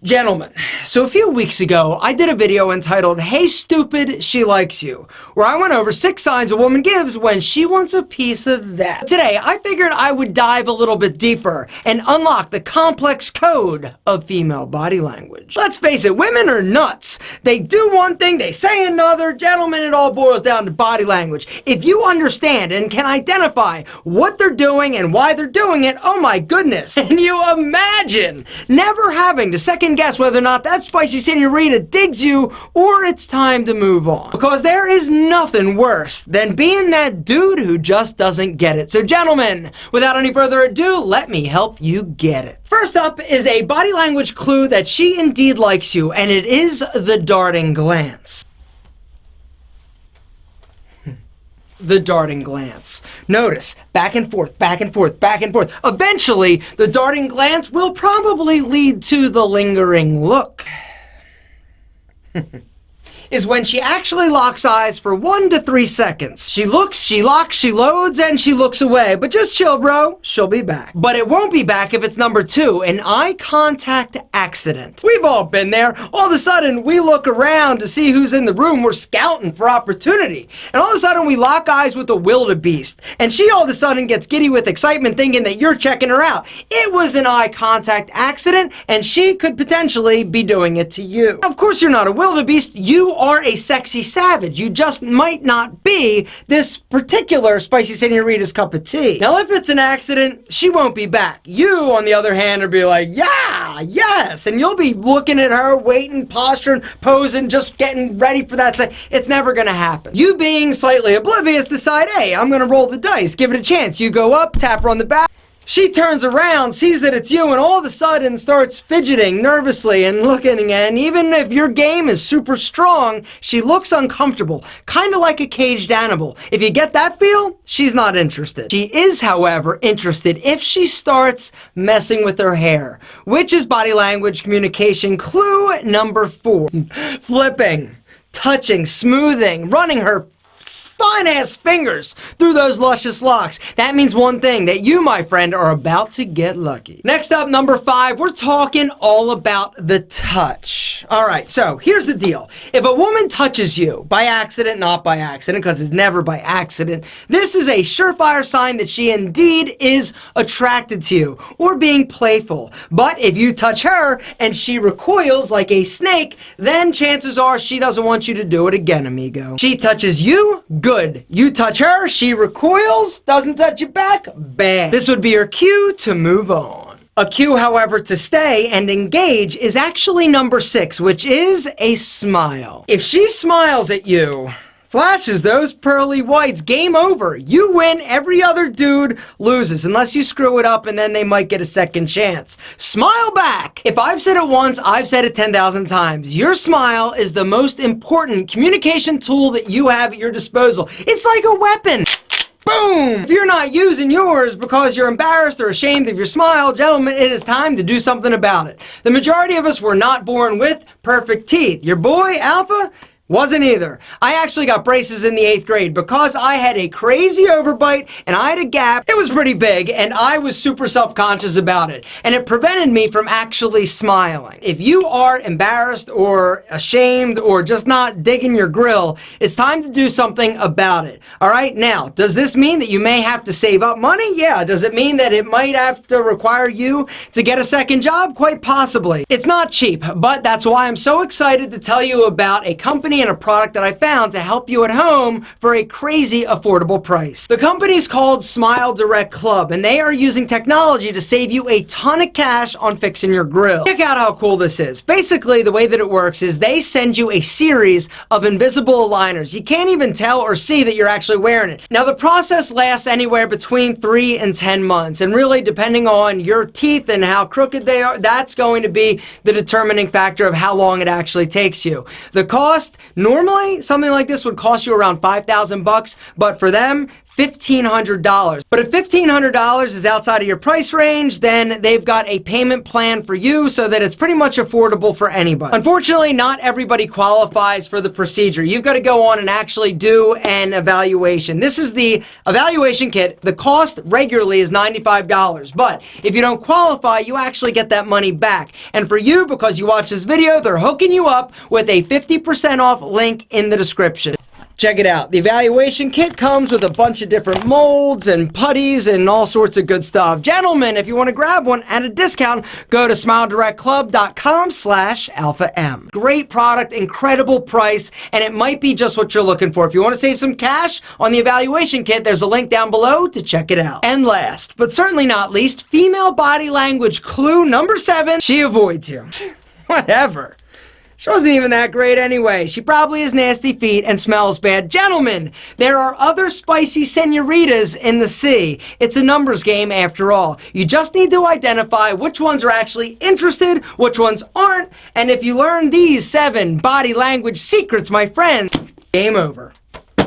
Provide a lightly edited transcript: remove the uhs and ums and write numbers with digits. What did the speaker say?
Gentlemen, so a few weeks ago, I did a video entitled, "Hey Stupid, She Likes You," where I went over 6 signs a woman gives when she wants a piece of that. Today, I figured I would dive a little bit deeper and unlock the complex code of female body language. Let's face it, women are nuts. They do one thing, they say another. Gentlemen, it all boils down to body language. If you understand and can identify what they're doing and why they're doing it, oh my goodness, can you imagine never having to second guess whether or not that spicy senorita digs you or it's time to move on. Because there is nothing worse than being that dude who just doesn't get it. So gentlemen, without any further ado, let me help you get it. First up is a body language clue that she indeed likes you, and it is the darting glance. The darting glance. Notice, back and forth, back and forth, back and forth. Eventually, the darting glance will probably lead to the lingering look. Is when she actually locks eyes for 1 to 3 seconds. She looks, she locks, she loads, and she looks away. But just chill, bro. She'll be back. But it won't be back if it's number 2, an eye contact accident. We've all been there. All of a sudden, we look around to see who's in the room. We're scouting for opportunity. And all of a sudden, we lock eyes with a wildebeest. And she all of a sudden gets giddy with excitement thinking that you're checking her out. It was an eye contact accident, and she could potentially be doing it to you. Of course, you're not a wildebeest. You are a sexy savage. You just might not be this particular spicy senorita's cup of tea. Now, if it's an accident, she won't be back. You, on the other hand, will be like, yeah, yes, and you'll be looking at her, waiting, posturing, posing, just getting ready for that. It's never gonna happen. You, being slightly oblivious, decide, hey, I'm gonna roll the dice, give it a chance. You go up, tap her on the back. She turns around, sees that it's you, and all of a sudden starts fidgeting nervously and looking, and even if your game is super strong, she looks uncomfortable, kind of like a caged animal. If you get that feel, she's not interested. She is, however, interested if she starts messing with her hair, which is body language communication clue number 4. Flipping, touching, smoothing, running her fine-ass fingers through those luscious locks. That means one thing, that you, my friend, are about to get lucky. Next up, number 5, we're talking all about the touch. All right, so here's the deal. If a woman touches you by accident, not by accident, because it's never by accident, this is a surefire sign that she indeed is attracted to you or being playful. But if you touch her and she recoils like a snake, then chances are she doesn't want you to do it again, amigo. She touches you, good. You touch her, she recoils, doesn't touch you back, bad. This would be your cue to move on. A cue, however, to stay and engage is actually number 6, which is a smile. If she smiles at you, flashes those pearly whites, game over. You win, every other dude loses, unless you screw it up and then they might get a second chance. Smile back! If I've said it once, I've said it 10,000 times. Your smile is the most important communication tool that you have at your disposal. It's like a weapon. Boom! If you're not using yours because you're embarrassed or ashamed of your smile, gentlemen, it is time to do something about it. The majority of us were not born with perfect teeth. Your boy, Alpha, wasn't either. I actually got braces in the 8th grade because I had a crazy overbite and I had a gap. It was pretty big and I was super self-conscious about it. And it prevented me from actually smiling. If you are embarrassed or ashamed or just not digging your grill, it's time to do something about it. All right, now, does this mean that you may have to save up money? Yeah. Does it mean that it might have to require you to get a second job? Quite possibly. It's not cheap, but that's why I'm so excited to tell you about a company and a product that I found to help you at home for a crazy affordable price. The company's called Smile Direct Club, and they are using technology to save you a ton of cash on fixing your grill. Check out how cool this is. Basically, the way that it works is they send you a series of invisible aligners. You can't even tell or see that you're actually wearing it. Now, the process lasts anywhere between 3 and 10 months, and really, depending on your teeth and how crooked they are, that's going to be the determining factor of how long it actually takes you. The cost, normally, something like this would cost you around $5,000 bucks, but for them, $1,500. But if $1,500 is outside of your price range, then they've got a payment plan for you so that it's pretty much affordable for anybody. Unfortunately, not everybody qualifies for the procedure. You've got to go on and actually do an evaluation. This is the evaluation kit. The cost regularly is $95, but if you don't qualify, you actually get that money back. And for you, because you watch this video, they're hooking you up with a 50% off link in the description. Check it out. The evaluation kit comes with a bunch of different molds and putties and all sorts of good stuff. Gentlemen, if you want to grab one at a discount, go to SmileDirectClub.com/AlphaM. Great product, incredible price, and it might be just what you're looking for. If you want to save some cash on the evaluation kit, there's a link down below to check it out. And last, but certainly not least, female body language clue number 7, she avoids you. Whatever. She wasn't even that great anyway. She probably has nasty feet and smells bad. Gentlemen, there are other spicy senoritas in the sea. It's a numbers game after all. You just need to identify which ones are actually interested, which ones aren't, and if you learn these 7 body language secrets, my friend, game over.